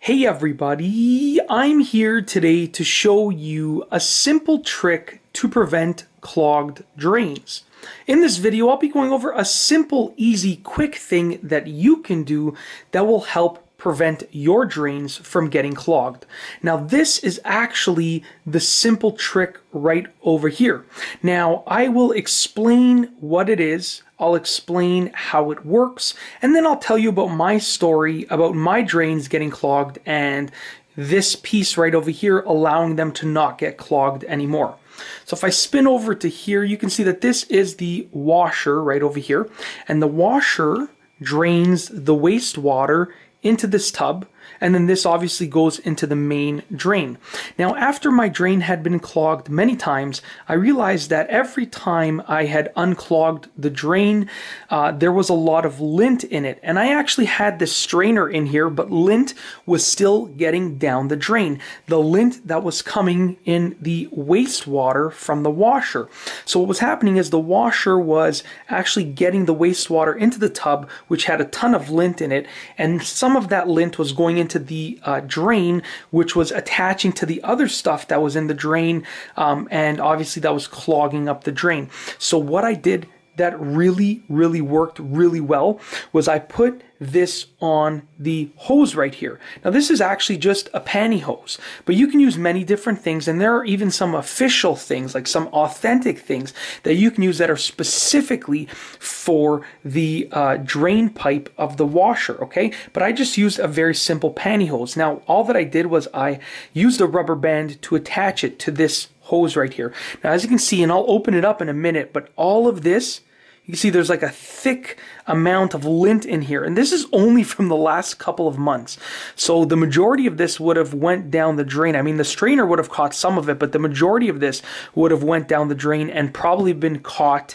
Hey everybody, I'm here today to show you a simple trick to prevent clogged drains. In this video, I'll be going over a simple, easy, quick thing that you can do that will help prevent your drains from getting clogged. Now, this is actually the simple trick right over here. Now, I will explain what it is, I'll explain how it works, and then I'll tell you about my story about my drains getting clogged and this piece right over here allowing them to not get clogged anymore. So if I spin over to here, you can see that this is the washer right over here, and the washer drains the wastewater into this tub, and then this obviously goes into the main drain. Now, after my drain had been clogged many times, I realized that every time I had unclogged the drain, there was a lot of lint in it. And I actually had this strainer in here, but lint was still getting down the drain. The lint that was coming in the wastewater from the washer. So what was happening is the washer was actually getting the wastewater into the tub, which had a ton of lint in it, and some of that lint was going into the drain, which was attaching to the other stuff that was in the drain, and obviously that was clogging up the drain. So what I did that really worked really well was I put this on the hose right here. Now, this is actually just a pantyhose, but you can use many different things, and there are even some official things, like some authentic things that you can use that are specifically for the drain pipe of the washer, okay? But I just used a very simple pantyhose. Now, all that I did was I used a rubber band to attach it to this hose right here. Now, as you can see, and I'll open it up in a minute, but all of this, you can see there's like a thick amount of lint in here, and this is only from the last couple of months. So the majority of this would have went down the drain. I mean, the strainer would have caught some of it, but the majority of this would have went down the drain and probably been caught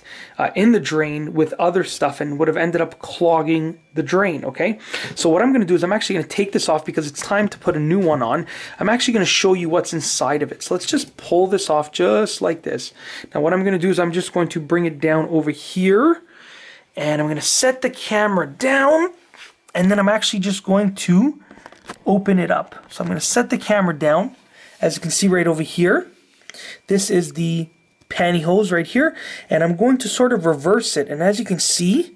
in the drain with other stuff and would have ended up clogging the drain, okay? So what I'm going to do is I'm actually going to take this off because it's time to put a new one on. I'm actually going to show you what's inside of it. So let's just pull this off just like this. Now what I'm going to do is I'm just going to bring it down over here, and I'm going to set the camera down, and then I'm actually just going to open it up. So I'm going to set the camera down. As you can see right over here, this is the pantyhose right here, and I'm going to sort of reverse it. And as you can see,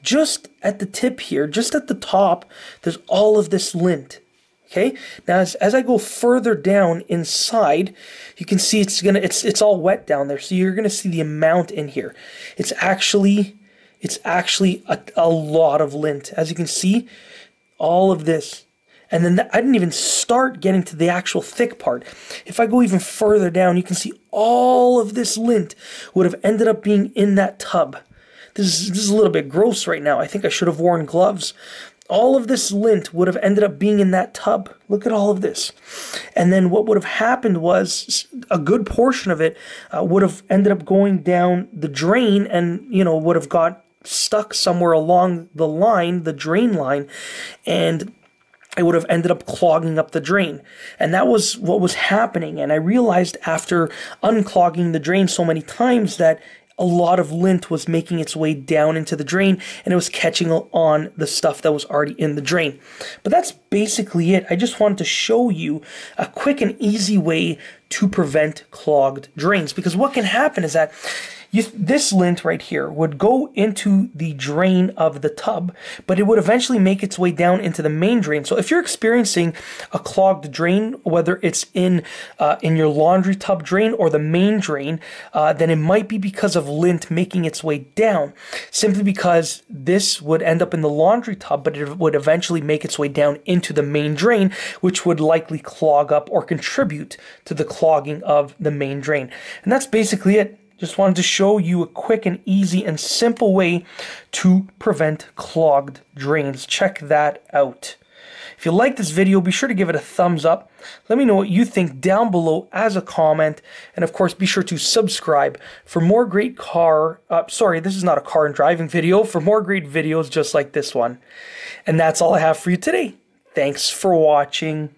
just at the tip here, just at the top, there's all of this lint. Okay, now as I go further down inside, you can see it's all wet down there. So you're gonna see the amount in here. It's actually a lot of lint. As you can see, all of this. And then I didn't even start getting to the actual thick part. If I go even further down, you can see all of this lint would have ended up being in that tub. This is a little bit gross right now. I think I should have worn gloves. All of this lint would have ended up being in that tub. Look at all of this. And then what would have happened was a good portion of it would have ended up going down the drain and, you know, would have got stuck somewhere along the line, the drain line, and it would have ended up clogging up the drain. And that was what was happening. And I realized after unclogging the drain so many times that a lot of lint was making its way down into the drain, and it was catching on the stuff that was already in the drain. But that's basically it. I just wanted to show you a quick and easy way to prevent clogged drains, because what can happen is that this lint right here would go into the drain of the tub, but it would eventually make its way down into the main drain. So if you're experiencing a clogged drain, whether it's in your laundry tub drain or the main drain, then it might be because of lint making its way down, simply because this would end up in the laundry tub, but it would eventually make its way down into the main drain, which would likely clog up or contribute to the clogging of the main drain. And that's basically it. Just wanted to show you a quick and easy and simple way to prevent clogged drains. Check that out. If you like this video, be sure to give it a thumbs up. Let me know what you think down below as a comment. And of course, be sure to subscribe for more great this is not a car and driving video, for more great videos just like this one. And that's all I have for you today. Thanks for watching.